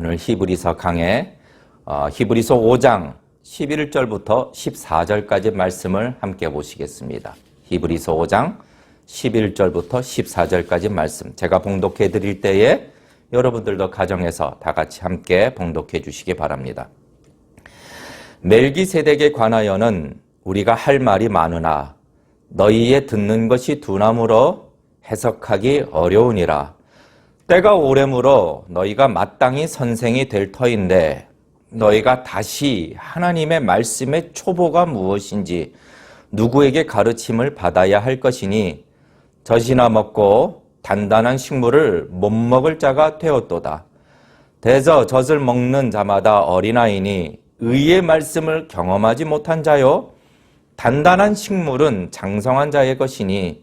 오늘 히브리서 강의 히브리서 5장 11절부터 14절까지 말씀을 함께 보시겠습니다. 히브리서 5장 11절부터 14절까지 말씀 제가 봉독해 드릴 때에 여러분들도 가정에서 다 같이 함께 봉독해 주시기 바랍니다. 멜기세덱에 관하여는 우리가 할 말이 많으나 너희의 듣는 것이 둔함으로 해석하기 어려우니라. 때가 오래므로 너희가 마땅히 선생이 될 터인데 너희가 다시 하나님의 말씀의 초보가 무엇인지 누구에게 가르침을 받아야 할 것이니 젖이나 먹고 단단한 식물을 못 먹을 자가 되었도다. 대저 젖을 먹는 자마다 어린아이니 의의 말씀을 경험하지 못한 자요 단단한 식물은 장성한 자의 것이니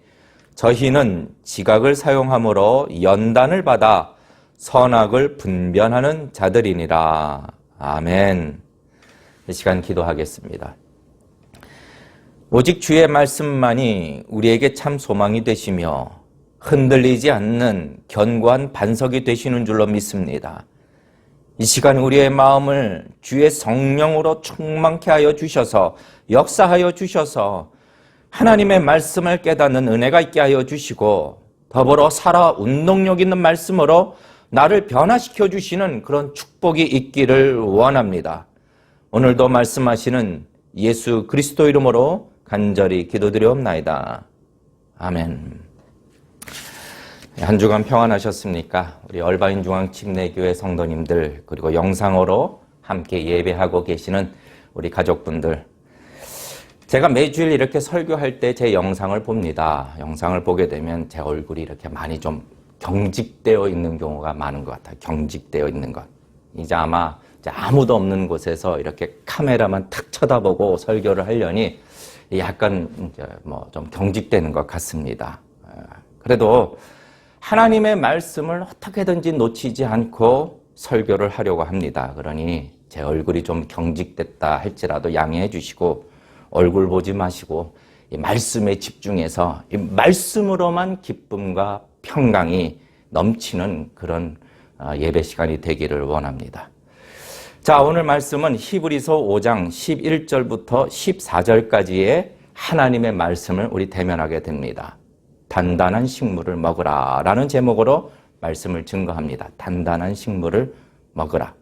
저희는 지각을 사용함으로 연단을 받아 선악을 분별하는 자들이니라. 아멘. 이 시간 기도하겠습니다. 오직 주의 말씀만이 우리에게 참 소망이 되시며 흔들리지 않는 견고한 반석이 되시는 줄로 믿습니다. 이 시간 우리의 마음을 주의 성령으로 충만케 하여 주셔서 역사하여 주셔서 하나님의 말씀을 깨닫는 은혜가 있게 하여 주시고 더불어 살아 운동력 있는 말씀으로 나를 변화시켜 주시는 그런 축복이 있기를 원합니다. 오늘도 말씀하시는 예수 그리스도 이름으로 간절히 기도드리옵나이다. 아멘. 한 주간 평안하셨습니까? 우리 얼바인 중앙침례교회 성도님들 그리고 영상으로 함께 예배하고 계시는 우리 가족분들, 제가 매주일 이렇게 설교할 때 제 영상을 봅니다. 영상을 보게 되면 제 얼굴이 이렇게 많이 좀 경직되어 있는 경우가 많은 것 같아요. 경직되어 있는 것. 이제 아마 아무도 없는 곳에서 이렇게 카메라만 탁 쳐다보고 설교를 하려니 약간 이제 좀 경직되는 것 같습니다. 그래도 하나님의 말씀을 어떻게든지 놓치지 않고 설교를 하려고 합니다. 그러니 제 얼굴이 좀 경직됐다 할지라도 양해해 주시고 얼굴 보지 마시고 이 말씀에 집중해서 이 말씀으로만 기쁨과 평강이 넘치는 그런 예배 시간이 되기를 원합니다. 자, 오늘 말씀은 히브리서 5장 11절부터 14절까지의 하나님의 말씀을 우리 대면하게 됩니다. 단단한 식물을 먹으라 라는 제목으로 말씀을 증거합니다. 단단한 식물을 먹으라.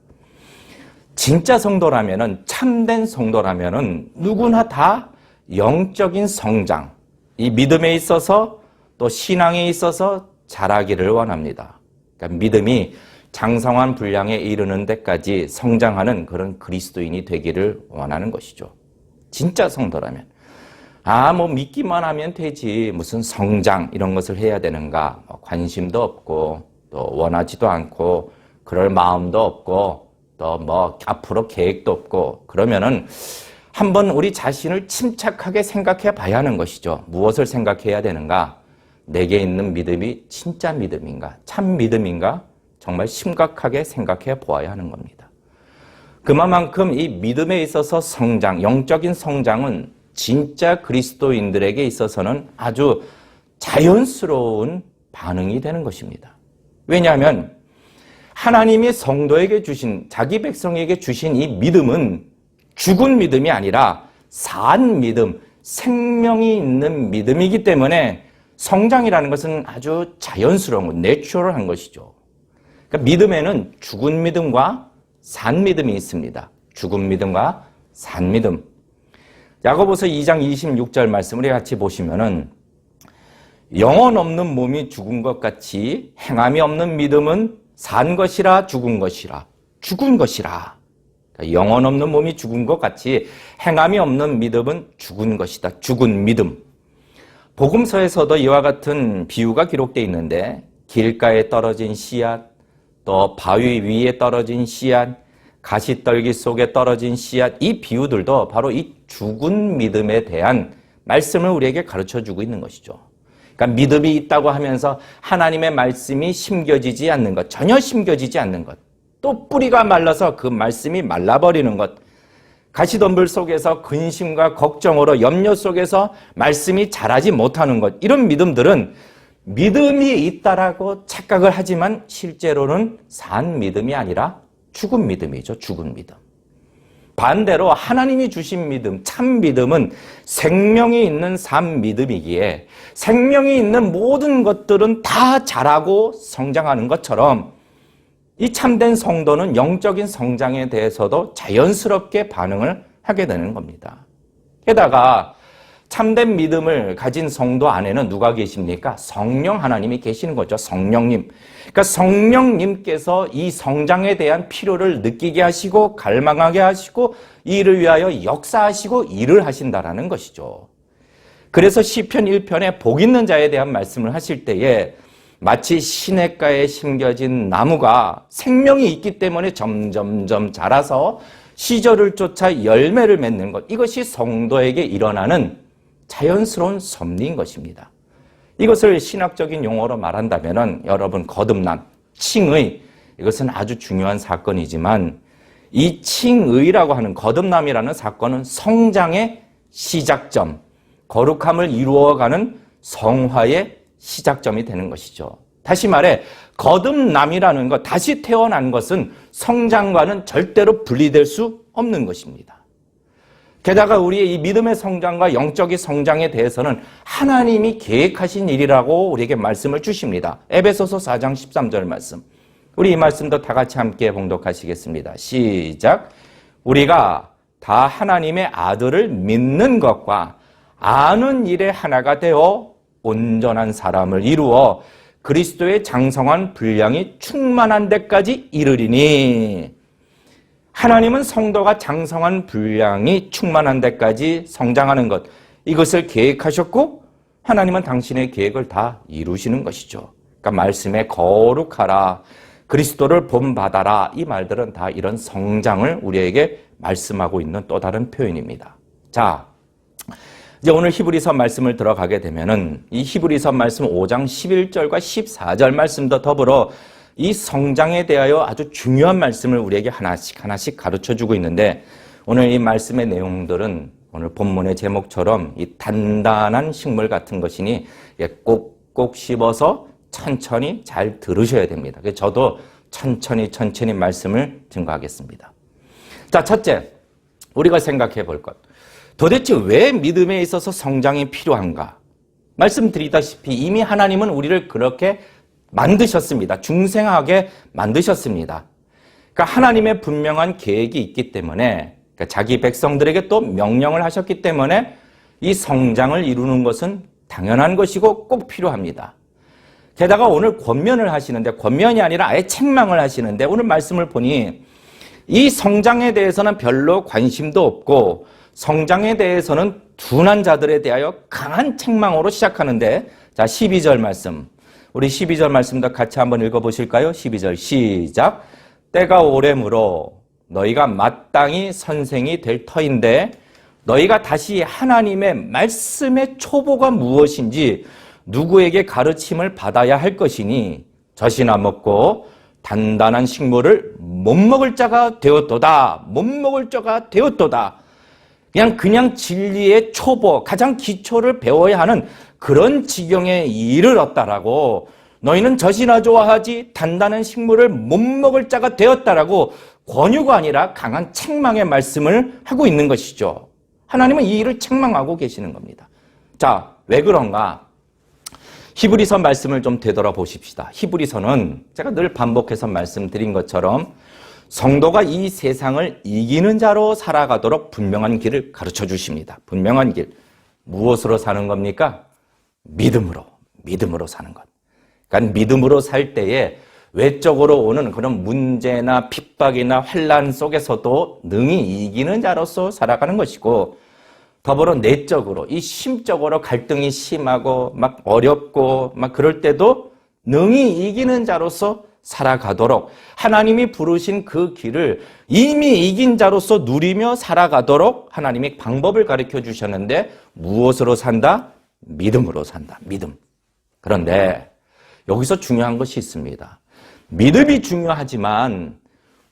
진짜 성도라면은, 참된 성도라면은 누구나 다 영적인 성장, 이 믿음에 있어서 또 신앙에 있어서 자라기를 원합니다. 그러니까 믿음이 장성한 분량에 이르는 데까지 성장하는 그런 그리스도인이 되기를 원하는 것이죠. 진짜 성도라면. 믿기만 하면 되지. 무슨 성장 이런 것을 해야 되는가. 관심도 없고 또 원하지도 않고 그럴 마음도 없고 또 앞으로 계획도 없고 그러면은 한번 우리 자신을 침착하게 생각해 봐야 하는 것이죠. 무엇을 생각해야 되는가? 내게 있는 믿음이 진짜 믿음인가? 참 믿음인가? 정말 심각하게 생각해 보아야 하는 겁니다. 그만큼 이 믿음에 있어서 성장, 영적인 성장은 진짜 그리스도인들에게 있어서는 아주 자연스러운 반응이 되는 것입니다. 왜냐하면 하나님이 성도에게 주신, 자기 백성에게 주신 이 믿음은 죽은 믿음이 아니라 산 믿음, 생명이 있는 믿음이기 때문에 성장이라는 것은 아주 자연스러운 것, 내추럴한 것이죠. 그러니까 믿음에는 죽은 믿음과 산 믿음이 있습니다. 죽은 믿음과 산 믿음. 야고보서 2장 26절 말씀을 같이 보시면은 영혼 없는 몸이 죽은 것 같이 행함이 없는 믿음은 산 것이라 죽은 것이라. 죽은 것이라. 그러니까 영혼 없는 몸이 죽은 것 같이 행함이 없는 믿음은 죽은 것이다. 죽은 믿음. 복음서에서도 이와 같은 비유가 기록되어 있는데 길가에 떨어진 씨앗, 또 바위 위에 떨어진 씨앗, 가시떨기 속에 떨어진 씨앗, 이 비유들도 바로 이 죽은 믿음에 대한 말씀을 우리에게 가르쳐주고 있는 것이죠. 그러니까 믿음이 있다고 하면서 하나님의 말씀이 심겨지지 않는 것, 전혀 심겨지지 않는 것, 또 뿌리가 말라서 그 말씀이 말라버리는 것, 가시덤불 속에서 근심과 걱정으로 염려 속에서 말씀이 자라지 못하는 것, 이런 믿음들은 믿음이 있다라고 착각을 하지만 실제로는 산 믿음이 아니라 죽은 믿음이죠. 죽은 믿음. 반대로 하나님이 주신 믿음, 참 믿음은 생명이 있는 삶 믿음이기에 생명이 있는 모든 것들은 다 자라고 성장하는 것처럼 이 참된 성도는 영적인 성장에 대해서도 자연스럽게 반응을 하게 되는 겁니다. 게다가 참된 믿음을 가진 성도 안에는 누가 계십니까? 성령 하나님이 계시는 거죠. 성령님. 그러니까 성령님께서 이 성장에 대한 필요를 느끼게 하시고 갈망하게 하시고 이를 위하여 역사하시고 일을 하신다라는 것이죠. 그래서 시편 1편에 복 있는 자에 대한 말씀을 하실 때에 마치 시냇가에 심겨진 나무가 생명이 있기 때문에 점점점 자라서 시절을 쫓아 열매를 맺는 것, 이것이 성도에게 일어나는 자연스러운 섭리인 것입니다. 이것을 신학적인 용어로 말한다면 여러분 거듭남, 칭의, 이것은 아주 중요한 사건이지만 이 칭의라고 하는 거듭남이라는 사건은 성장의 시작점, 거룩함을 이루어가는 성화의 시작점이 되는 것이죠. 다시 말해 거듭남이라는 것, 다시 태어난 것은 성장과는 절대로 분리될 수 없는 것입니다. 게다가 우리의 이 믿음의 성장과 영적인 성장에 대해서는 하나님이 계획하신 일이라고 우리에게 말씀을 주십니다. 에베소서 4장 13절 말씀. 우리 이 말씀도 다 같이 함께 봉독하시겠습니다. 시작. 우리가 다 하나님의 아들을 믿는 것과 아는 일에 하나가 되어 온전한 사람을 이루어 그리스도의 장성한 분량이 충만한 데까지 이르리니. 하나님은 성도가 장성한 분량이 충만한 데까지 성장하는 것, 이것을 계획하셨고 하나님은 당신의 계획을 다 이루시는 것이죠. 그러니까 말씀에 거룩하라, 그리스도를 본받아라, 이 말들은 다 이런 성장을 우리에게 말씀하고 있는 또 다른 표현입니다. 자, 이제 오늘 히브리서 말씀을 들어가게 되면은 이 히브리서 말씀 5장 11절과 14절 말씀도 더불어 이 성장에 대하여 아주 중요한 말씀을 우리에게 하나씩 가르쳐주고 있는데 오늘 이 말씀의 내용들은 오늘 본문의 제목처럼 이 단단한 식물 같은 것이니 꼭꼭 씹어서 천천히 잘 들으셔야 됩니다. 그래서 저도 천천히 말씀을 증거하겠습니다. 자, 첫째, 우리가 생각해 볼 것. 도대체 왜 믿음에 있어서 성장이 필요한가? 말씀드리다시피 이미 하나님은 우리를 그렇게 만드셨습니다. 중생하게 만드셨습니다. 그러니까 하나님의 분명한 계획이 있기 때문에 그러니까 자기 백성들에게 또 명령을 하셨기 때문에 이 성장을 이루는 것은 당연한 것이고 꼭 필요합니다. 게다가 오늘 권면을 하시는데 권면이 아니라 아예 책망을 하시는데 오늘 말씀을 보니 이 성장에 대해서는 별로 관심도 없고 성장에 대해서는 둔한 자들에 대하여 강한 책망으로 시작하는데 자 12절 말씀 우리 12절 말씀도 같이 한번 읽어보실까요? 12절 시작. 때가 오래므로 너희가 마땅히 선생이 될 터인데 너희가 다시 하나님의 말씀의 초보가 무엇인지 누구에게 가르침을 받아야 할 것이니 젖이나 먹고 단단한 식물을 못 먹을 자가 되었도다. 못 먹을 자가 되었도다. 그냥 진리의 초보, 가장 기초를 배워야 하는 그런 지경에 이르렀다라고 너희는 젖이나 좋아하지 단단한 식물을 못 먹을 자가 되었다라고 권유가 아니라 강한 책망의 말씀을 하고 있는 것이죠. 하나님은 이 일을 책망하고 계시는 겁니다. 자, 왜 그런가? 히브리서 말씀을 좀 되돌아보십시다. 히브리서는 제가 늘 반복해서 말씀드린 것처럼 성도가 이 세상을 이기는 자로 살아가도록 분명한 길을 가르쳐 주십니다. 분명한 길. 무엇으로 사는 겁니까? 믿음으로 사는 것. 그러니까 믿음으로 살 때에 외적으로 오는 그런 문제나 핍박이나 환난 속에서도 능히 이기는 자로서 살아가는 것이고 더불어 내적으로 이 심적으로 갈등이 심하고 막 어렵고 막 그럴 때도 능히 이기는 자로서 살아가도록 하나님이 부르신 그 길을 이미 이긴 자로서 누리며 살아가도록 하나님이 방법을 가르쳐 주셨는데 무엇으로 산다? 믿음으로 산다. 믿음. 그런데 여기서 중요한 것이 있습니다. 믿음이 중요하지만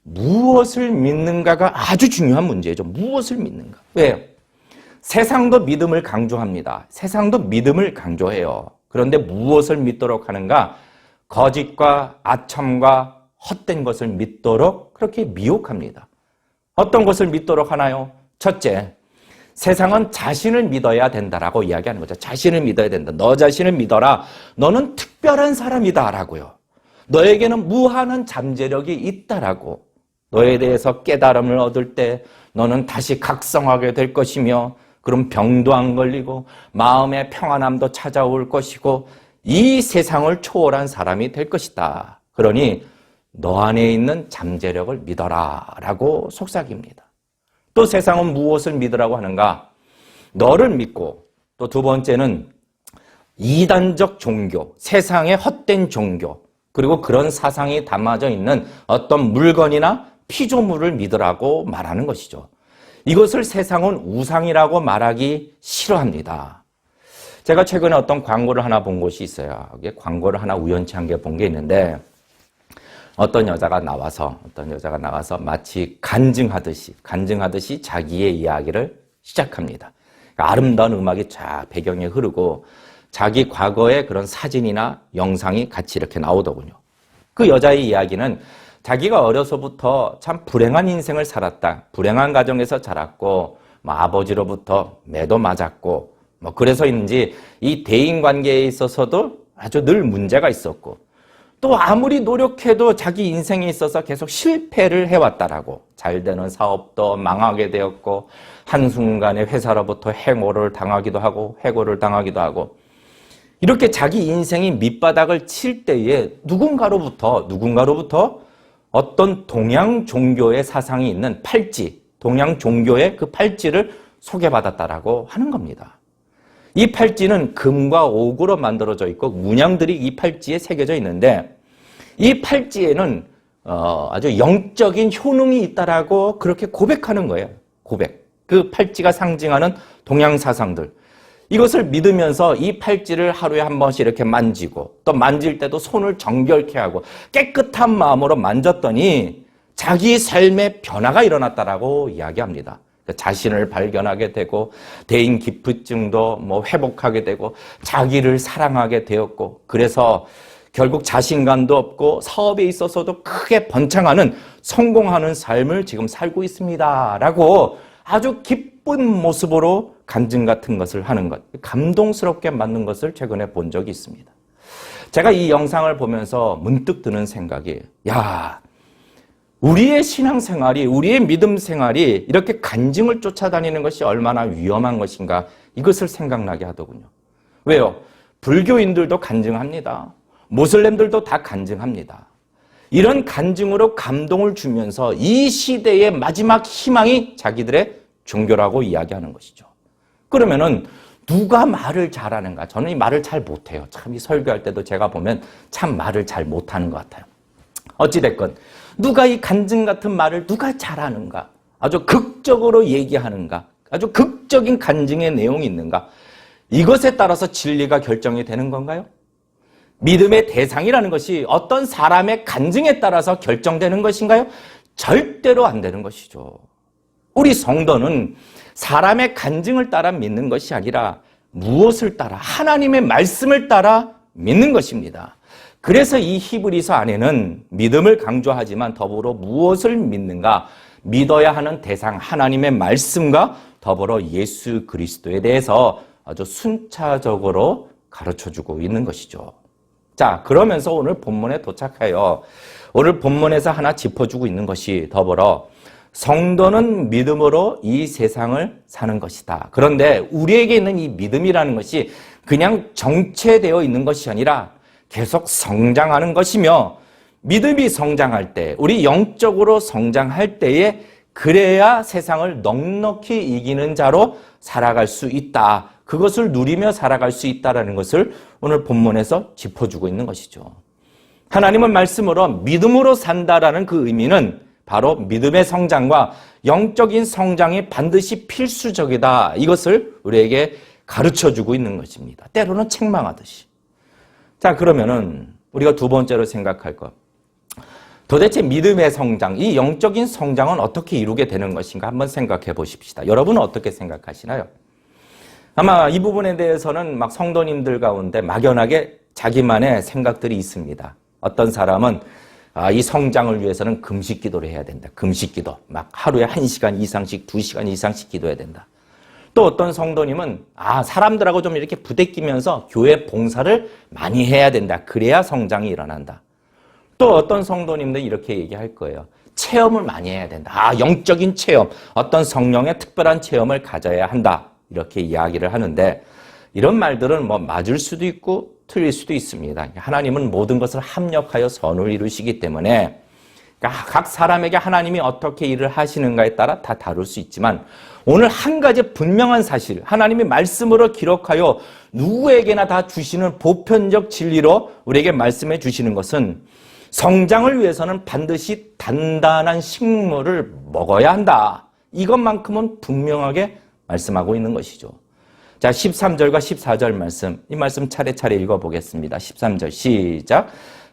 무엇을 믿는가가 아주 중요한 문제죠. 무엇을 믿는가? 왜요? 세상도 믿음을 강조합니다. 세상도 믿음을 강조해요. 그런데 무엇을 믿도록 하는가? 거짓과 아첨과 헛된 것을 믿도록 그렇게 미혹합니다. 어떤 것을 믿도록 하나요? 첫째, 세상은 자신을 믿어야 된다라고 이야기하는 거죠. 자신을 믿어야 된다. 너 자신을 믿어라. 너는 특별한 사람이다라고요. 너에게는 무한한 잠재력이 있다라고. 너에 대해서 깨달음을 얻을 때 너는 다시 각성하게 될 것이며, 그럼 병도 안 걸리고 마음의 평안함도 찾아올 것이고 이 세상을 초월한 사람이 될 것이다. 그러니 너 안에 있는 잠재력을 믿어라 라고 속삭입니다. 또 세상은 무엇을 믿으라고 하는가? 너를 믿고, 또 두 번째는 이단적 종교, 세상의 헛된 종교, 그리고 그런 사상이 담아져 있는 어떤 물건이나 피조물을 믿으라고 말하는 것이죠. 이것을 세상은 우상이라고 말하기 싫어합니다. 제가 최근에 어떤 광고를 하나 본 곳이 있어요. 이게 광고를 하나 우연치 않게 본 게 있는데, 어떤 여자가 나와서 마치 간증하듯이 자기의 이야기를 시작합니다. 그러니까 아름다운 음악이 쫙 배경에 흐르고 자기 과거의 그런 사진이나 영상이 같이 이렇게 나오더군요. 그 여자의 이야기는 자기가 어려서부터 참 불행한 인생을 살았다. 불행한 가정에서 자랐고, 아버지로부터 매도 맞았고, 그래서인지 이 대인 관계에 있어서도 아주 늘 문제가 있었고, 또 아무리 노력해도 자기 인생에 있어서 계속 실패를 해왔다라고. 잘 되는 사업도 망하게 되었고, 한순간에 회사로부터 해고를 당하기도 하고, 이렇게 자기 인생이 밑바닥을 칠 때에 누군가로부터 어떤 동양 종교의 사상이 있는 팔찌, 동양 종교의 그 팔찌를 소개받았다라고 하는 겁니다. 이 팔찌는 금과 옥으로 만들어져 있고 문양들이 이 팔찌에 새겨져 있는데, 이 팔찌에는 아주 영적인 효능이 있다라고 그렇게 고백하는 거예요. 고백. 그 팔찌가 상징하는 동양 사상들. 이것을 믿으면서 이 팔찌를 하루에 한 번씩 이렇게 만지고, 또 만질 때도 손을 정결케 하고 깨끗한 마음으로 만졌더니 자기 삶의 변화가 일어났다라고 이야기합니다. 자신을 발견하게 되고, 대인 기피증도 회복하게 되고, 자기를 사랑하게 되었고, 그래서 결국 자신감도 없고 사업에 있어서도 크게 번창하는, 성공하는 삶을 지금 살고 있습니다 라고 아주 기쁜 모습으로 간증 같은 것을 하는 것, 감동스럽게 만든 것을 최근에 본 적이 있습니다. 제가 이 영상을 보면서 문득 드는 생각이, 우리의 신앙생활이, 우리의 믿음 생활이 이렇게 간증을 쫓아다니는 것이 얼마나 위험한 것인가, 이것을 생각나게 하더군요. 왜요? 불교인들도 간증합니다. 모슬렘들도 다 간증합니다. 이런 간증으로 감동을 주면서 이 시대의 마지막 희망이 자기들의 종교라고 이야기하는 것이죠. 그러면은 누가 말을 잘하는가? 저는 이 말을 잘 못해요. 참 이 설교할 때도 제가 보면 참 말을 잘 못하는 것 같아요. 어찌됐건 누가 이 간증 같은 말을 누가 잘하는가? 아주 극적으로 얘기하는가? 아주 극적인 간증의 내용이 있는가? 이것에 따라서 진리가 결정이 되는 건가요? 믿음의 대상이라는 것이 어떤 사람의 간증에 따라서 결정되는 것인가요? 절대로 안 되는 것이죠. 우리 성도는 사람의 간증을 따라 믿는 것이 아니라 무엇을 따라? 하나님의 말씀을 따라 믿는 것입니다. 그래서 이 히브리서 안에는 믿음을 강조하지만 더불어 무엇을 믿는가? 믿어야 하는 대상 하나님의 말씀과 더불어 예수 그리스도에 대해서 아주 순차적으로 가르쳐주고 있는 것이죠. 자, 그러면서 오늘 본문에 도착해요. 오늘 본문에서 하나 짚어주고 있는 것이 더불어 성도는 믿음으로 이 세상을 사는 것이다. 그런데 우리에게 있는 이 믿음이라는 것이 그냥 정체되어 있는 것이 아니라 계속 성장하는 것이며, 믿음이 성장할 때, 우리 영적으로 성장할 때에 그래야 세상을 넉넉히 이기는 자로 살아갈 수 있다. 그것을 누리며 살아갈 수 있다는 것을 오늘 본문에서 짚어주고 있는 것이죠. 하나님은 말씀으로 믿음으로 산다라는 그 의미는 바로 믿음의 성장과 영적인 성장이 반드시 필수적이다. 이것을 우리에게 가르쳐주고 있는 것입니다. 때로는 책망하듯이. 자, 그러면은 우리가 두 번째로 생각할 것. 도대체 믿음의 성장, 이 영적인 성장은 어떻게 이루게 되는 것인가 한번 생각해 보십시다. 여러분은 어떻게 생각하시나요? 아마 이 부분에 대해서는 막 성도님들 가운데 막연하게 자기만의 생각들이 있습니다. 어떤 사람은 이 성장을 위해서는 금식 기도를 해야 된다. 금식 기도. 막 하루에 1시간 이상씩, 2시간 이상씩 기도해야 된다. 또 어떤 성도님은 사람들하고 좀 이렇게 부대끼면서 교회 봉사를 많이 해야 된다. 그래야 성장이 일어난다. 또 어떤 성도님들 이렇게 얘기할 거예요. 체험을 많이 해야 된다. 영적인 체험, 어떤 성령의 특별한 체험을 가져야 한다. 이렇게 이야기를 하는데 이런 말들은 뭐 맞을 수도 있고 틀릴 수도 있습니다. 하나님은 모든 것을 합력하여 선을 이루시기 때문에 각 사람에게 하나님이 어떻게 일을 하시는가에 따라 다 다를 수 있지만 오늘 한 가지 분명한 사실, 하나님이 말씀으로 기록하여 누구에게나 다 주시는 보편적 진리로 우리에게 말씀해 주시는 것은 성장을 위해서는 반드시 단단한 식물을 먹어야 한다. 이것만큼은 분명하게 말씀하고 있는 것이죠. 자, 13절과 14절 말씀, 이 말씀 차례차례 읽어보겠습니다. 13절 시작.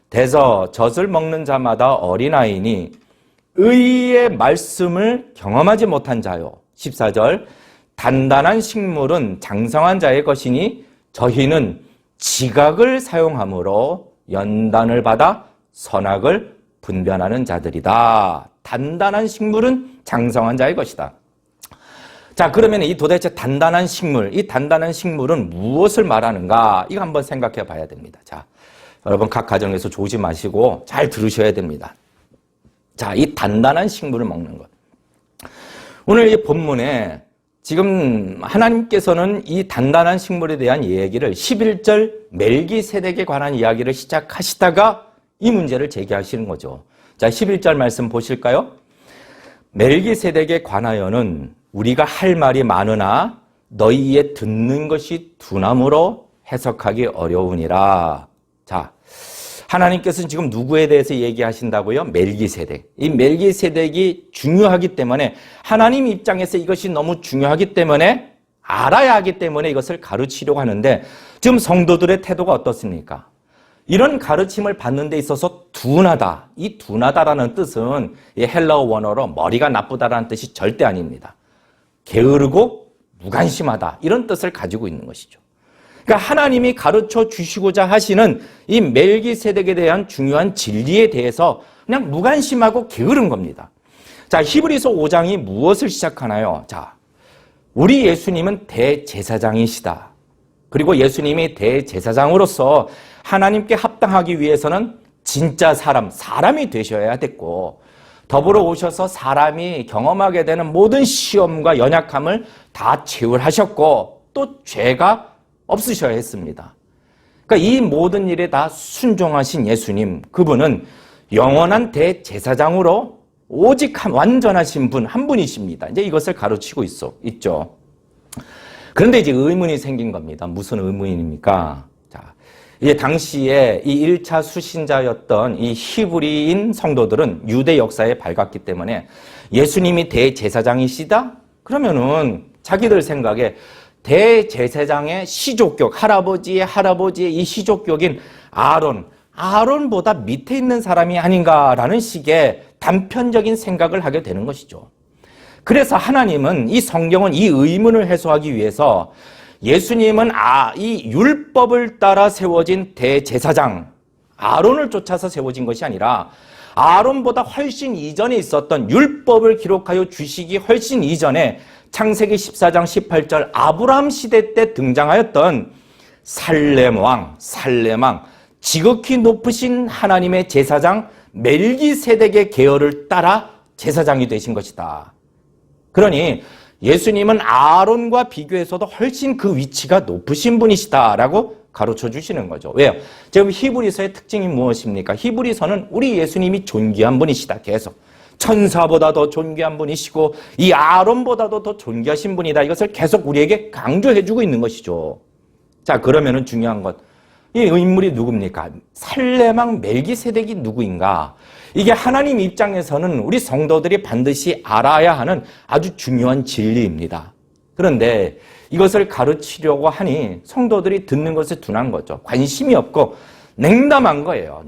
대저 젖을 먹는 자마다 어린아이니 의의 말씀을 경험하지 못한 자요. 14절 단단한 식물은 장성한 자의 것이니 저희는 지각을 사용함으로 연단을 받아 선악을 분별하는 자들이다. 단단한 식물은 장성한 자의 것이다. 자, 그러면 이 도대체 단단한 식물, 이 단단한 식물은 무엇을 말하는가? 이거 한번 생각해 봐야 됩니다. 자, 여러분 각 가정에서 조심하시고 잘 들으셔야 됩니다. 자, 이 단단한 식물을 먹는 것. 오늘 이 본문에 지금 하나님께서는 이 단단한 식물에 대한 얘기를 11절 멜기세덱에 관한 이야기를 시작하시다가 이 문제를 제기하시는 거죠. 자, 11절 말씀 보실까요? 멜기세덱에 관하여는 우리가 할 말이 많으나 너희의 듣는 것이 둔함으로 해석하기 어려우니라. 자, 하나님께서는 지금 누구에 대해서 얘기하신다고요? 멜기세덱. 이 멜기세덱이 중요하기 때문에 하나님 입장에서 이것이 너무 중요하기 때문에 알아야 하기 때문에 이것을 가르치려고 하는데 지금 성도들의 태도가 어떻습니까? 이런 가르침을 받는 데 있어서 둔하다. 이 둔하다라는 뜻은 이 헬라어 원어로 머리가 나쁘다라는 뜻이 절대 아닙니다. 게으르고 무관심하다. 이런 뜻을 가지고 있는 것이죠. 그러니까 하나님이 가르쳐 주시고자 하시는 이 멜기세덱에 대한 중요한 진리에 대해서 그냥 무관심하고 게으른 겁니다. 자, 히브리서 5장이 무엇을 시작하나요? 자, 우리 예수님은 대제사장이시다. 그리고 예수님이 대제사장으로서 하나님께 합당하기 위해서는 진짜 사람이 되셔야 됐고 더불어 오셔서 사람이 경험하게 되는 모든 시험과 연약함을 다 채울하셨고 또 죄가 없으셔야 했습니다. 그러니까 이 모든 일에 다 순종하신 예수님, 그분은 영원한 대제사장으로 오직 완전하신 분 한 분이십니다. 이제 이것을 가르치고 있죠. 그런데 이제 의문이 생긴 겁니다. 무슨 의문입니까? 자, 이제 당시에 이 1차 수신자였던 이 히브리인 성도들은 유대 역사에 밝았기 때문에 예수님이 대제사장이시다? 그러면은 자기들 생각에 대제사장의 시족격, 할아버지의 이 시족격인 아론보다 밑에 있는 사람이 아닌가라는 식의 단편적인 생각을 하게 되는 것이죠. 그래서 하나님은 이 성경은 이 의문을 해소하기 위해서 예수님은 이 율법을 따라 세워진 대제사장 아론을 쫓아서 세워진 것이 아니라 아론보다 훨씬 이전에 있었던 율법을 기록하여 주시기 훨씬 이전에 창세기 14장 18절 아브라함 시대 때 등장하였던 살렘왕, 지극히 높으신 하나님의 제사장 멜기세덱의 계열을 따라 제사장이 되신 것이다. 그러니 예수님은 아론과 비교해서도 훨씬 그 위치가 높으신 분이시다라고 가르쳐 주시는 거죠. 왜요? 지금 히브리서의 특징이 무엇입니까? 히브리서는 우리 예수님이 존귀한 분이시다. 계속. 천사보다 더 존귀한 분이시고 이 아론보다도 더 존귀하신 분이다. 이것을 계속 우리에게 강조해주고 있는 것이죠. 자, 그러면은 중요한 것. 이 인물이 누굽니까? 살레망 멜기세덱이 누구인가? 이게 하나님 입장에서는 우리 성도들이 반드시 알아야 하는 아주 중요한 진리입니다. 그런데 이것을 가르치려고 하니 성도들이 듣는 것에 둔한 거죠. 관심이 없고 냉담한 거예요.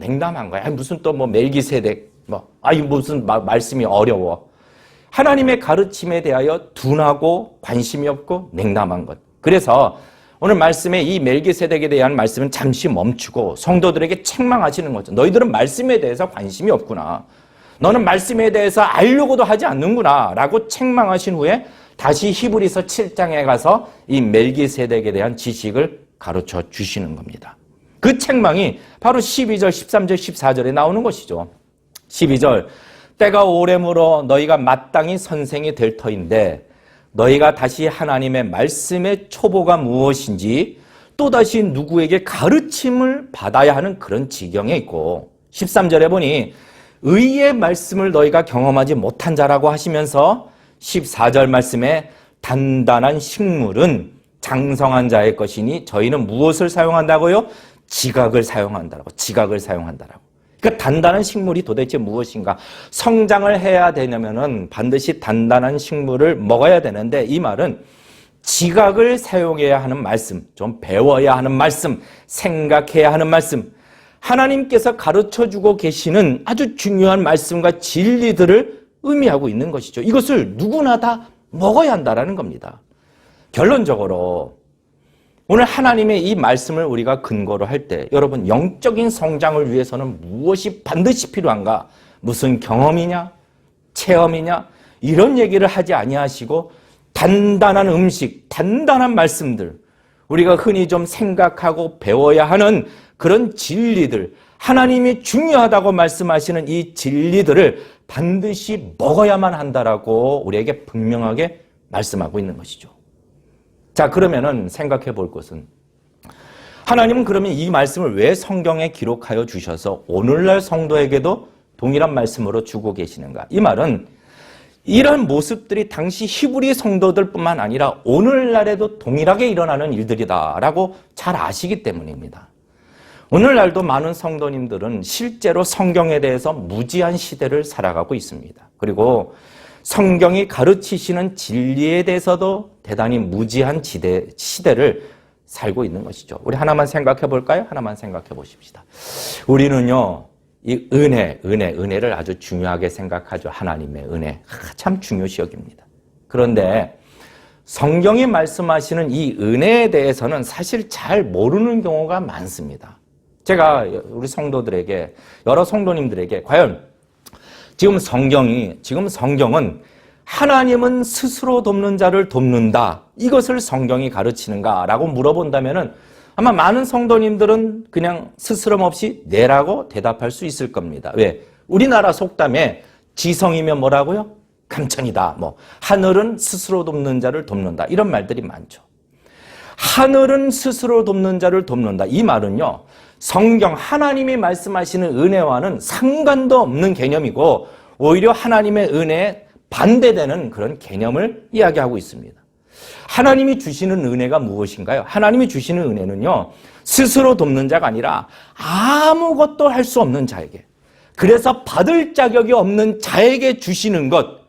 무슨 또 멜기세덱, 무슨 말씀이 어려워. 하나님의 가르침에 대하여 둔하고 관심이 없고 냉담한 것. 그래서 오늘 말씀에 이 멜기세덱에 대한 말씀은 잠시 멈추고 성도들에게 책망하시는 거죠. 너희들은 말씀에 대해서 관심이 없구나. 너는 말씀에 대해서 알려고도 하지 않는구나 라고 책망하신 후에 다시 히브리서 7장에 가서 이 멜기세덱에 대한 지식을 가르쳐 주시는 겁니다. 그 책망이 바로 12절, 13절, 14절에 나오는 것이죠. 12절, 때가 오래므로 너희가 마땅히 선생이 될 터인데 너희가 다시 하나님의 말씀의 초보가 무엇인지 또다시 누구에게 가르침을 받아야 하는 그런 지경에 있고 13절에 보니 의의 말씀을 너희가 경험하지 못한 자라고 하시면서 14절 말씀에 단단한 식물은 장성한 자의 것이니 저희는 무엇을 사용한다고요? 지각을 사용한다라고. 지각을 사용한다라고. 그러니까 단단한 식물이 도대체 무엇인가? 성장을 해야 되려면은 반드시 단단한 식물을 먹어야 되는데 이 말은 지각을 사용해야 하는 말씀, 좀 배워야 하는 말씀, 생각해야 하는 말씀, 하나님께서 가르쳐주고 계시는 아주 중요한 말씀과 진리들을 의미하고 있는 것이죠. 이것을 누구나 다 먹어야 한다는 겁니다. 결론적으로 오늘 하나님의 이 말씀을 우리가 근거로 할 때 여러분 영적인 성장을 위해서는 무엇이 반드시 필요한가? 무슨 경험이냐? 체험이냐? 이런 얘기를 하지 아니하시고 단단한 음식, 단단한 말씀들, 우리가 흔히 좀 생각하고 배워야 하는 그런 진리들, 하나님이 중요하다고 말씀하시는 이 진리들을 반드시 먹어야만 한다라고 우리에게 분명하게 말씀하고 있는 것이죠. 자, 그러면은 생각해 볼 것은 하나님은 그러면 이 말씀을 왜 성경에 기록하여 주셔서 오늘날 성도에게도 동일한 말씀으로 주고 계시는가? 이 말은 이런 모습들이 당시 히브리 성도들뿐만 아니라 오늘날에도 동일하게 일어나는 일들이다라고 잘 아시기 때문입니다. 오늘날도 많은 성도님들은 실제로 성경에 대해서 무지한 시대를 살아가고 있습니다. 그리고 성경이 가르치시는 진리에 대해서도 대단히 무지한 시대를 살고 있는 것이죠. 우리 하나만 생각해 볼까요? 하나만 생각해 보십시다. 우리는요, 이 은혜를 아주 중요하게 생각하죠. 하나님의 은혜. 참 중요시 여깁니다. 그런데 성경이 말씀하시는 이 은혜에 대해서는 사실 잘 모르는 경우가 많습니다. 제가 우리 성도들에게, 여러 성도님들에게 과연 지금 성경은 하나님은 스스로 돕는 자를 돕는다. 이것을 성경이 가르치는가? 라고 물어본다면은 아마 많은 성도님들은 그냥 스스럼 없이 네라고 대답할 수 있을 겁니다. 왜? 우리나라 속담에 지성이면 뭐라고요? 감천이다. 하늘은 스스로 돕는 자를 돕는다. 이런 말들이 많죠. 하늘은 스스로 돕는 자를 돕는다. 이 말은요, 성경 하나님이 말씀하시는 은혜와는 상관도 없는 개념이고 오히려 하나님의 은혜에 반대되는 그런 개념을 이야기하고 있습니다. 하나님이 주시는 은혜가 무엇인가요? 하나님이 주시는 은혜는요, 스스로 돕는 자가 아니라 아무것도 할 수 없는 자에게, 그래서 받을 자격이 없는 자에게 주시는 것,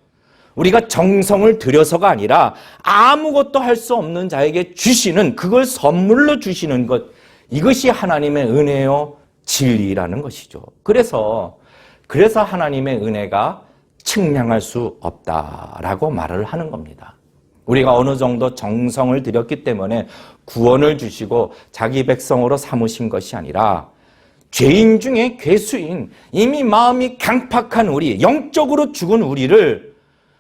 우리가 정성을 들여서가 아니라 아무것도 할 수 없는 자에게 주시는, 그걸 선물로 주시는 것, 이것이 하나님의 은혜요 진리라는 것이죠. 그래서 하나님의 은혜가 측량할 수 없다라고 말을 하는 겁니다. 우리가 어느 정도 정성을 들였기 때문에 구원을 주시고 자기 백성으로 삼으신 것이 아니라 죄인 중에 괴수인, 이미 마음이 강팍한 우리, 영적으로 죽은 우리를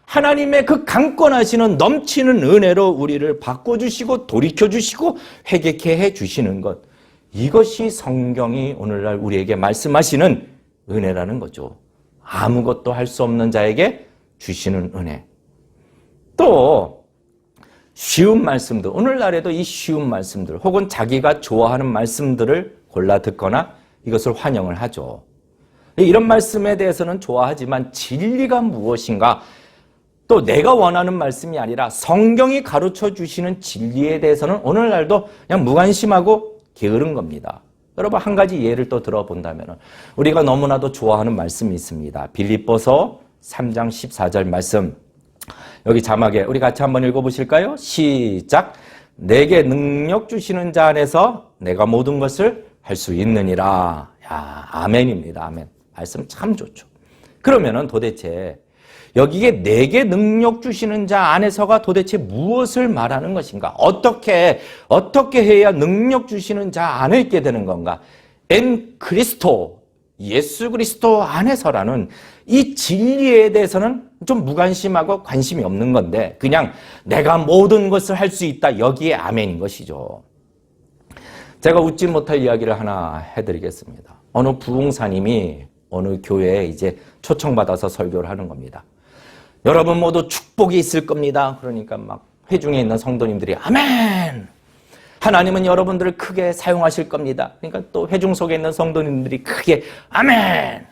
하나님의 그 강권하시는 넘치는 은혜로 우리를 바꿔주시고 돌이켜주시고 회개케 해주시는 것, 이것이 성경이 오늘날 우리에게 말씀하시는 은혜라는 거죠. 아무것도 할 수 없는 자에게 주시는 은혜. 또 쉬운 말씀들, 오늘날에도 이 쉬운 말씀들 혹은 자기가 좋아하는 말씀들을 골라 듣거나 이것을 환영을 하죠. 이런 말씀에 대해서는 좋아하지만 진리가 무엇인가, 또 내가 원하는 말씀이 아니라 성경이 가르쳐 주시는 진리에 대해서는 오늘날도 그냥 무관심하고 게으른 겁니다. 여러분, 한 가지 예를 또 들어본다면 우리가 너무나도 좋아하는 말씀이 있습니다. 빌립보서 3장 14절 말씀. 여기 자막에 우리 같이 한번 읽어보실까요? 시작. 내게 능력 주시는 자 안에서 내가 모든 것을 할 수 있느니라. 야, 아멘입니다. 아멘. 말씀 참 좋죠. 그러면은 도대체 여기에 내게 능력 주시는 자 안에서가 도대체 무엇을 말하는 것인가? 어떻게 해야 능력 주시는 자 안에 있게 되는 건가? 엔 그리스도, 예수 그리스도 안에서라는 이 진리에 대해서는 좀 무관심하고 관심이 없는 건데 그냥 내가 모든 것을 할 수 있다. 여기에 아멘인 것이죠. 제가 웃지 못할 이야기를 하나 해드리겠습니다. 어느 부흥사님이 어느 교회에 이제 초청받아서 설교를 하는 겁니다. 여러분 모두 축복이 있을 겁니다. 그러니까 막 회중에 있는 성도님들이 아멘! 하나님은 여러분들을 크게 사용하실 겁니다. 그러니까 또 회중 속에 있는 성도님들이 크게 아멘!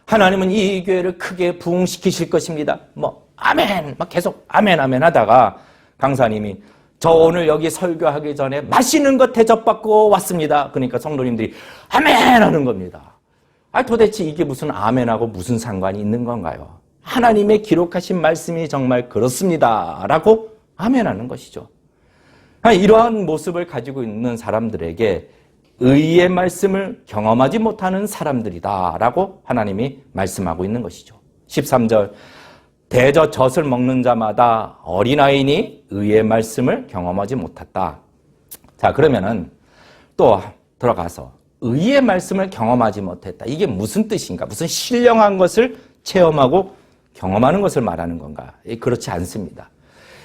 하나님은 이 교회를 크게 부흥시키실 것입니다. 뭐 아멘! 막 계속 아멘 아멘 하다가 강사님이 저 오늘 여기 설교하기 전에 맛있는 거 대접받고 왔습니다. 그러니까 성도님들이 아멘 하는 겁니다. 도대체 이게 무슨 아멘하고 무슨 상관이 있는 건가요? 하나님의 기록하신 말씀이 정말 그렇습니다. 라고 아멘하는 것이죠. 이러한 모습을 가지고 있는 사람들에게 의의 말씀을 경험하지 못하는 사람들이다 라고 하나님이 말씀하고 있는 것이죠. 13절 대저 젖을 먹는 자마다 어린아이니 의의 말씀을 경험하지 못했다. 자, 그러면은 또 들어가서 의의 말씀을 경험하지 못했다. 이게 무슨 뜻인가? 무슨 신령한 것을 체험하고 경험하는 것을 말하는 건가? 그렇지 않습니다.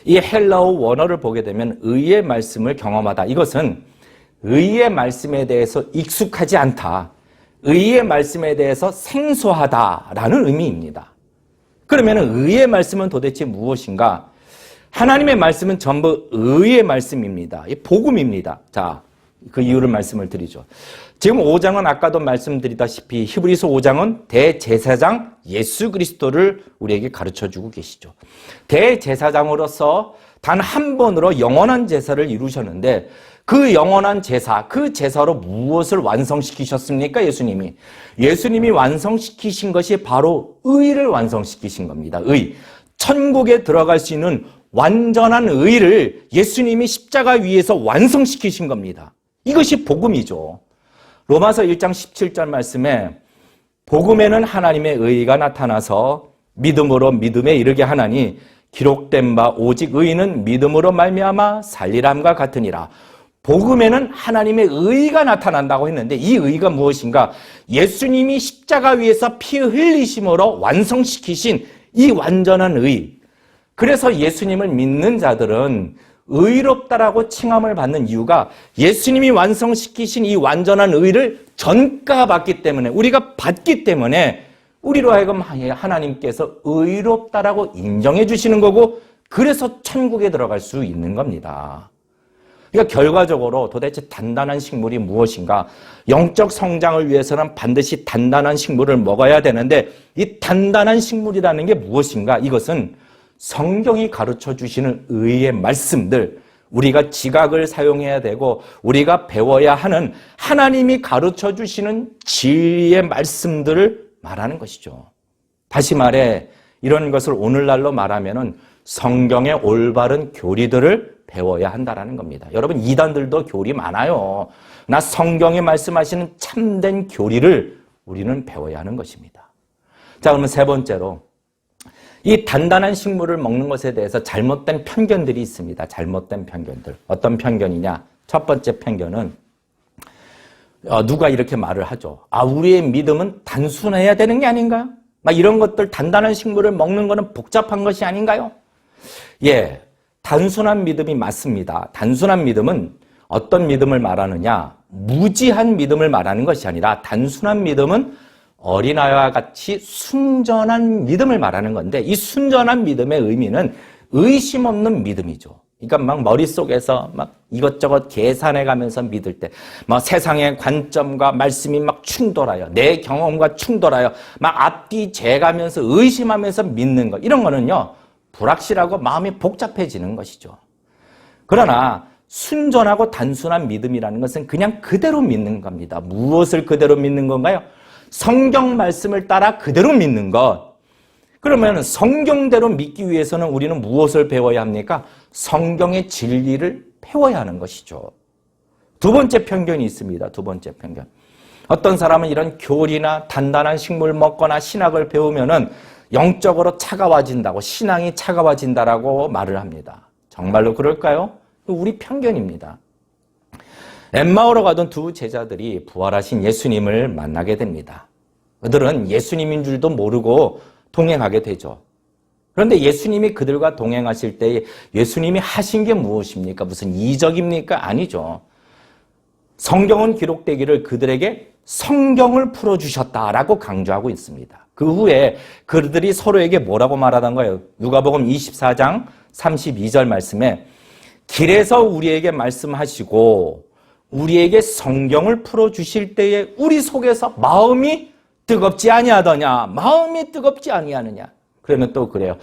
이 헬라어 원어를 보게 되면 의의 말씀을 경험하다. 이것은 의의 말씀에 대해서 익숙하지 않다. 의의 말씀에 대해서 생소하다라는 의미입니다. 그러면 의의 말씀은 도대체 무엇인가? 하나님의 말씀은 전부 의의 말씀입니다. 복음입니다. 자, 그 이유를 말씀을 드리죠. 지금 5장은 아까도 말씀드리다시피 히브리서 5장은 대제사장 예수 그리스도를 우리에게 가르쳐주고 계시죠. 대제사장으로서 단 한 번으로 영원한 제사를 이루셨는데 그 영원한 제사, 그 제사로 무엇을 완성시키셨습니까? 예수님이 완성시키신 것이 바로 의를 완성시키신 겁니다. 의. 천국에 들어갈 수 있는 완전한 의를 예수님이 십자가 위에서 완성시키신 겁니다. 이것이 복음이죠. 로마서 1장 17절 말씀에 복음에는 하나님의 의가 나타나서 믿음으로 믿음에 이르게 하나니 기록된 바 오직 의인은 믿음으로 말미암아 살리람과 같으니라. 복음에는 하나님의 의가 나타난다고 했는데 이 의가 무엇인가? 예수님이 십자가 위에서 피 흘리심으로 완성시키신 이 완전한 의. 그래서 예수님을 믿는 자들은 의롭다라고 칭함을 받는 이유가 예수님이 완성시키신 이 완전한 의를 전가받기 때문에 우리가 받기 때문에 우리로 하여금 하나님께서 의롭다라고 인정해 주시는 거고 그래서 천국에 들어갈 수 있는 겁니다. 그러니까 결과적으로 도대체 단단한 식물이 무엇인가? 영적 성장을 위해서는 반드시 단단한 식물을 먹어야 되는데 이 단단한 식물이라는 게 무엇인가? 이것은 성경이 가르쳐 주시는 의의 말씀들, 우리가 지각을 사용해야 되고 우리가 배워야 하는 하나님이 가르쳐 주시는 진리의 말씀들을 말하는 것이죠. 다시 말해 이런 것을 오늘날로 말하면은 성경의 올바른 교리들을 배워야 한다라는 겁니다. 여러분 이단들도 교리 많아요. 나 성경에 말씀하시는 참된 교리를 우리는 배워야 하는 것입니다. 자, 그러면 세 번째로 이 단단한 식물을 먹는 것에 대해서 잘못된 편견들이 있습니다. 잘못된 편견들. 어떤 편견이냐? 첫 번째 편견은 누가 이렇게 말을 하죠. 우리의 믿음은 단순해야 되는 게 아닌가? 막 이런 것들 단단한 식물을 먹는 거는 복잡한 것이 아닌가요? 예, 단순한 믿음이 맞습니다. 단순한 믿음은 어떤 믿음을 말하느냐? 무지한 믿음을 말하는 것이 아니라 단순한 믿음은 어린아이와 같이 순전한 믿음을 말하는 건데 이 순전한 믿음의 의미는 의심 없는 믿음이죠. 그러니까 막 머릿속에서 막 이것저것 계산해 가면서 믿을 때 막 세상의 관점과 말씀이 막 충돌하여 내 경험과 충돌하여 막 앞뒤 재가면서 의심하면서 믿는 것 이런 거는요 불확실하고 마음이 복잡해지는 것이죠. 그러나 순전하고 단순한 믿음이라는 것은 그냥 그대로 믿는 겁니다. 무엇을 그대로 믿는 건가요? 성경 말씀을 따라 그대로 믿는 것. 그러면 성경대로 믿기 위해서는 우리는 무엇을 배워야 합니까? 성경의 진리를 배워야 하는 것이죠. 두 번째 편견이 있습니다. 두 번째 편견. 어떤 사람은 이런 교리나 단단한 식물 먹거나 신학을 배우면은 영적으로 차가워진다고, 신앙이 차가워진다라고 말을 합니다. 정말로 그럴까요? 우리 편견입니다. 엠마오로 가던 두 제자들이 부활하신 예수님을 만나게 됩니다. 그들은 예수님인 줄도 모르고 동행하게 되죠. 그런데 예수님이 그들과 동행하실 때 예수님이 하신 게 무엇입니까? 무슨 이적입니까? 아니죠. 성경은 기록되기를 그들에게 성경을 풀어주셨다라고 강조하고 있습니다. 그 후에 그들이 서로에게 뭐라고 말하던 거예요? 누가복음 24장 32절 말씀에 길에서 우리에게 말씀하시고 우리에게 성경을 풀어주실 때에 우리 속에서 마음이 뜨겁지 아니하더냐? 마음이 뜨겁지 아니하느냐? 그러면 또 그래요.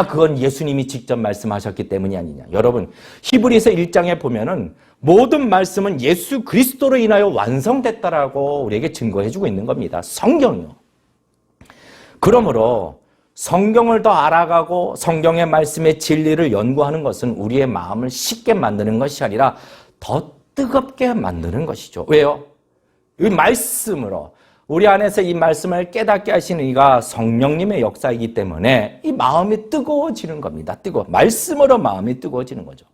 그건 예수님이 직접 말씀하셨기 때문이 아니냐. 여러분, 히브리서 1장에 보면은 모든 말씀은 예수 그리스도로 인하여 완성됐다라고 우리에게 증거해주고 있는 겁니다. 성경이요. 그러므로 성경을 더 알아가고 성경의 말씀의 진리를 연구하는 것은 우리의 마음을 쉽게 만드는 것이 아니라 더 뜨겁게 만드는 것이죠. 왜요? 이 말씀으로 우리 안에서 이 말씀을 깨닫게 하시는 이가 성령님의 역사이기 때문에 이 마음이 뜨거워지는 겁니다. 말씀으로 마음이 뜨거워지는 거죠.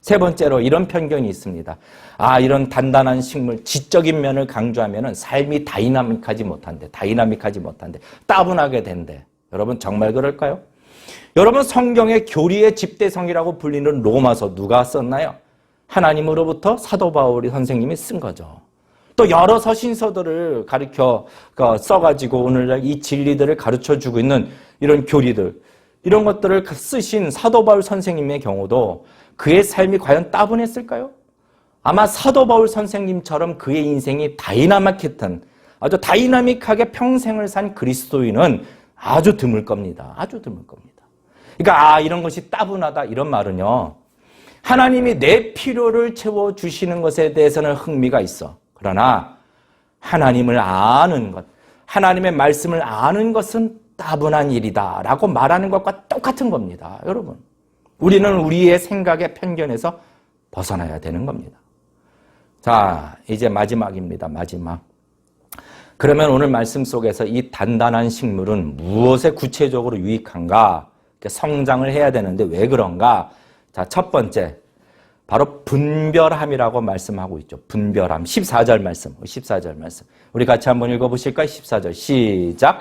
세 번째로 이런 편견이 있습니다. 이런 단단한 식물, 지적인 면을 강조하면 삶이 다이나믹하지 못한데, 따분하게 된대. 여러분 정말 그럴까요? 여러분 성경의 교리의 집대성이라고 불리는 로마서 누가 썼나요? 하나님으로부터 사도 바울이 선생님이 쓴 거죠. 또 여러 서신서들을 써가지고 오늘날 이 진리들을 가르쳐주고 있는 이런 교리들, 이런 것들을 쓰신 사도 바울 선생님의 경우도 그의 삶이 과연 따분했을까요? 아마 사도 바울 선생님처럼 그의 인생이 다이나믹했던, 아주 다이나믹하게 평생을 산 그리스도인은 아주 드물 겁니다. 아주 드물 겁니다. 그러니까 이런 것이 따분하다 이런 말은요, 하나님이 내 필요를 채워주시는 것에 대해서는 흥미가 있어. 그러나 하나님을 아는 것, 하나님의 말씀을 아는 것은 따분한 일이다 라고 말하는 것과 똑같은 겁니다. 여러분, 우리는 우리의 생각의 편견에서 벗어나야 되는 겁니다. 자, 이제 마지막입니다. 마지막. 그러면 오늘 말씀 속에서 이 단단한 식물은 무엇에 구체적으로 유익한가? 성장을 해야 되는데 왜 그런가? 자, 첫 번째, 바로 분별함이라고 말씀하고 있죠. 분별함. 14절 말씀. 우리 같이 한번 읽어보실까요? 14절. 시작.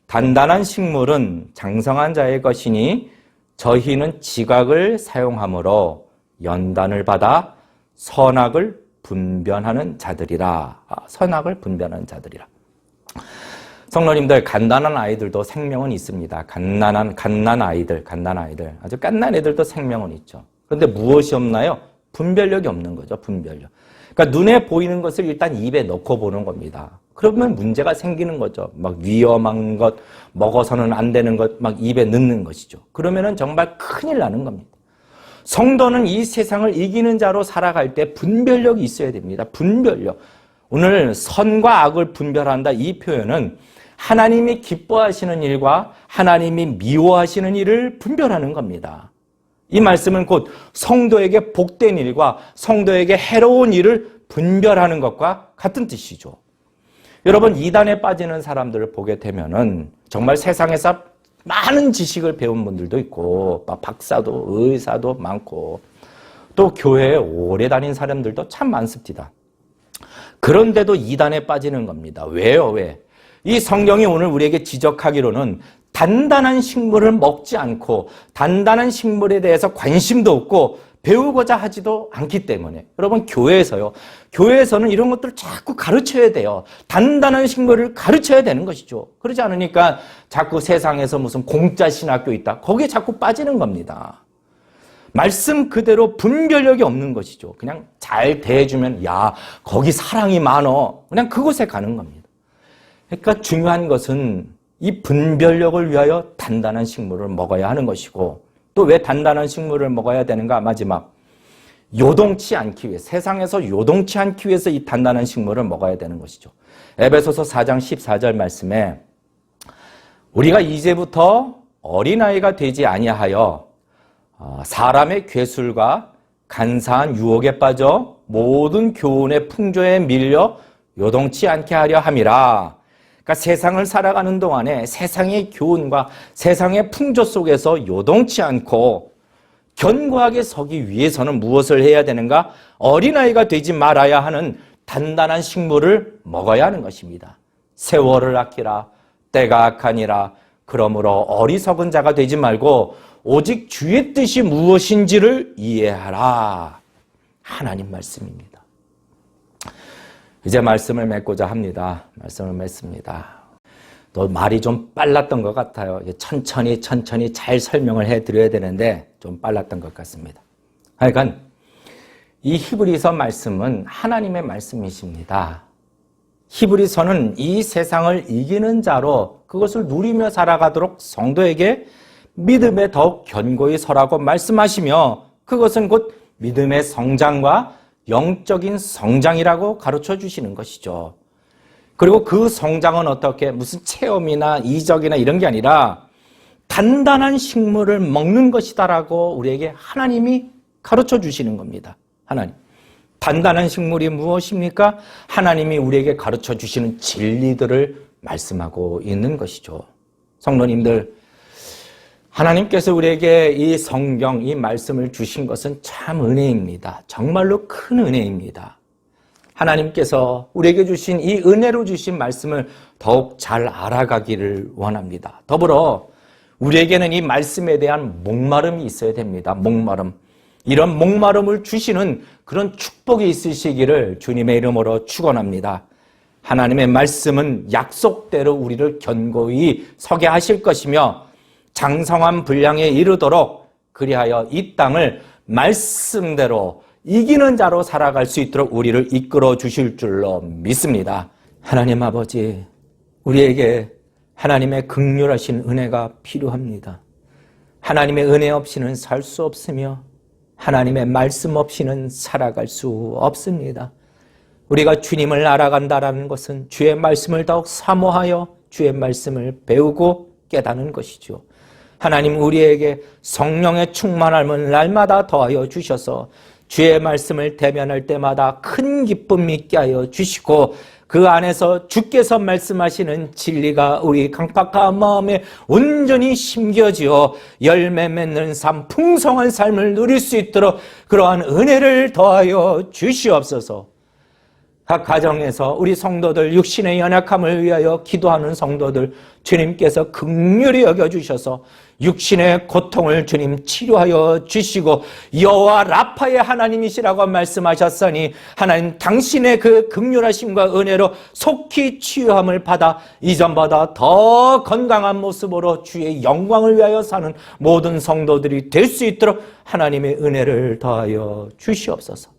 단단한 식물은 장성한 자의 것이니 저희는 지각을 사용함으로 연단을 받아 선악을 분별하는 자들이라. 선악을 분별하는 자들이라. 성도님들, 갓난한 아이들도 생명은 있습니다. 갓난 아이들. 아주 갓난 애들도 생명은 있죠. 그런데 무엇이 없나요? 분별력이 없는 거죠. 분별력. 그러니까 눈에 보이는 것을 일단 입에 넣고 보는 겁니다. 그러면 문제가 생기는 거죠. 막 위험한 것, 먹어서는 안 되는 것, 막 입에 넣는 것이죠. 그러면은 정말 큰일 나는 겁니다. 성도는 이 세상을 이기는 자로 살아갈 때 분별력이 있어야 됩니다. 분별력. 오늘 선과 악을 분별한다 이 표현은 하나님이 기뻐하시는 일과 하나님이 미워하시는 일을 분별하는 겁니다. 이 말씀은 곧 성도에게 복된 일과 성도에게 해로운 일을 분별하는 것과 같은 뜻이죠. 여러분, 이단에 빠지는 사람들을 보게 되면은 정말 세상에서 많은 지식을 배운 분들도 있고, 박사도, 의사도 많고, 또 교회에 오래 다닌 사람들도 참 많습니다. 그런데도 이단에 빠지는 겁니다. 왜요? 왜? 이 성경이 오늘 우리에게 지적하기로는 단단한 식물을 먹지 않고 단단한 식물에 대해서 관심도 없고 배우고자 하지도 않기 때문에, 여러분, 교회에서는 이런 것들을 자꾸 가르쳐야 돼요. 단단한 식물을 가르쳐야 되는 것이죠. 그러지 않으니까 자꾸 세상에서 무슨 공짜 신학교 있다, 거기에 자꾸 빠지는 겁니다. 말씀 그대로 분별력이 없는 것이죠. 그냥 잘 대해주면 거기 사랑이 많어, 그냥 그곳에 가는 겁니다. 그러니까 중요한 것은 이 분별력을 위하여 단단한 식물을 먹어야 하는 것이고, 또 왜 단단한 식물을 먹어야 되는가? 마지막, 요동치 않기 위해, 세상에서 요동치 않기 위해서 이 단단한 식물을 먹어야 되는 것이죠. 에베소서 4장 14절 말씀에 우리가 이제부터 어린아이가 되지 아니하여 사람의 괴술과 간사한 유혹에 빠져 모든 교훈의 풍조에 밀려 요동치 않게 하려 함이라. 그러니까 세상을 살아가는 동안에 세상의 교훈과 세상의 풍조 속에서 요동치 않고 견고하게 서기 위해서는 무엇을 해야 되는가? 어린아이가 되지 말아야 하는 단단한 식물을 먹어야 하는 것입니다. 세월을 아끼라, 때가 악하니라. 그러므로 어리석은 자가 되지 말고 오직 주의 뜻이 무엇인지를 이해하라. 하나님 말씀입니다. 이제 말씀을 맺고자 합니다. 말씀을 맺습니다. 또 말이 좀 빨랐던 것 같아요. 천천히 잘 설명을 해드려야 되는데 좀 빨랐던 것 같습니다. 하여간 이 히브리서 말씀은 하나님의 말씀이십니다. 히브리서는 이 세상을 이기는 자로 그것을 누리며 살아가도록 성도에게 믿음에 더욱 견고히 서라고 말씀하시며 그것은 곧 믿음의 성장과 영적인 성장이라고 가르쳐 주시는 것이죠. 그리고 그 성장은 어떻게 무슨 체험이나 이적이나 이런 게 아니라 단단한 식물을 먹는 것이다라고 우리에게 하나님이 가르쳐 주시는 겁니다. 하나님. 단단한 식물이 무엇입니까? 하나님이 우리에게 가르쳐 주시는 진리들을 말씀하고 있는 것이죠. 성도님들, 하나님께서 우리에게 이 성경, 이 말씀을 주신 것은 참 은혜입니다. 정말로 큰 은혜입니다. 하나님께서 우리에게 주신 이 은혜로 주신 말씀을 더욱 잘 알아가기를 원합니다. 더불어 우리에게는 이 말씀에 대한 목마름이 있어야 됩니다. 목마름. 이런 목마름을 주시는 그런 축복이 있으시기를 주님의 이름으로 축원합니다. 하나님의 말씀은 약속대로 우리를 견고히 서게 하실 것이며 장성한 분량에 이르도록 그리하여 이 땅을 말씀대로 이기는 자로 살아갈 수 있도록 우리를 이끌어 주실 줄로 믿습니다. 하나님 아버지, 우리에게 하나님의 긍휼하신 은혜가 필요합니다. 하나님의 은혜 없이는 살 수 없으며 하나님의 말씀 없이는 살아갈 수 없습니다. 우리가 주님을 알아간다는 것은 주의 말씀을 더욱 사모하여 주의 말씀을 배우고 깨닫는 것이죠. 하나님, 우리에게 성령의 충만함을 날마다 더하여 주셔서 주의 말씀을 대면할 때마다 큰 기쁨 있게 하여 주시고 그 안에서 주께서 말씀하시는 진리가 우리 강팍한 마음에 온전히 심겨지어 열매 맺는 삶, 풍성한 삶을 누릴 수 있도록 그러한 은혜를 더하여 주시옵소서. 각 가정에서 우리 성도들 육신의 연약함을 위하여 기도하는 성도들 주님께서 긍휼히 여겨주셔서 육신의 고통을 주님 치료하여 주시고 여호와 라파의 하나님이시라고 말씀하셨으니 하나님 당신의 그 긍휼하심과 은혜로 속히 치유함을 받아 이전보다 더 건강한 모습으로 주의 영광을 위하여 사는 모든 성도들이 될 수 있도록 하나님의 은혜를 더하여 주시옵소서.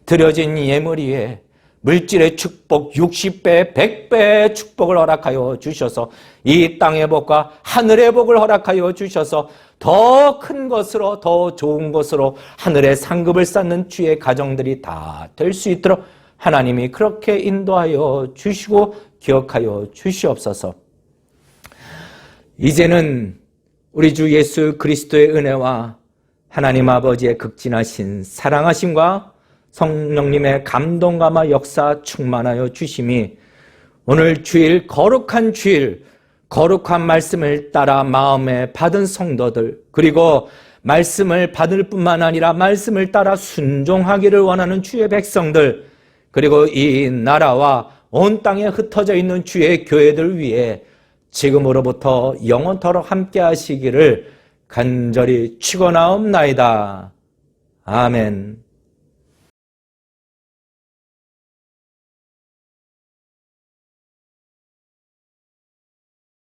드려진 예물 위에 물질의 축복 60배, 100배의 축복을 허락하여 주셔서 이 땅의 복과 하늘의 복을 허락하여 주셔서 더 큰 것으로 더 좋은 것으로 하늘의 상급을 쌓는 주의 가정들이 다 될 수 있도록 하나님이 그렇게 인도하여 주시고 기억하여 주시옵소서. 이제는 우리 주 예수 그리스도의 은혜와 하나님 아버지의 극진하신 사랑하심과 성령님의 감동감화 역사 충만하여 주심이 오늘 주일 거룩한 주일 거룩한 말씀을 따라 마음에 받은 성도들 그리고 말씀을 받을 뿐만 아니라 말씀을 따라 순종하기를 원하는 주의 백성들 그리고 이 나라와 온 땅에 흩어져 있는 주의 교회들 위해 지금으로부터 영원토록 함께 하시기를 간절히 축원하옵나이다. 아멘.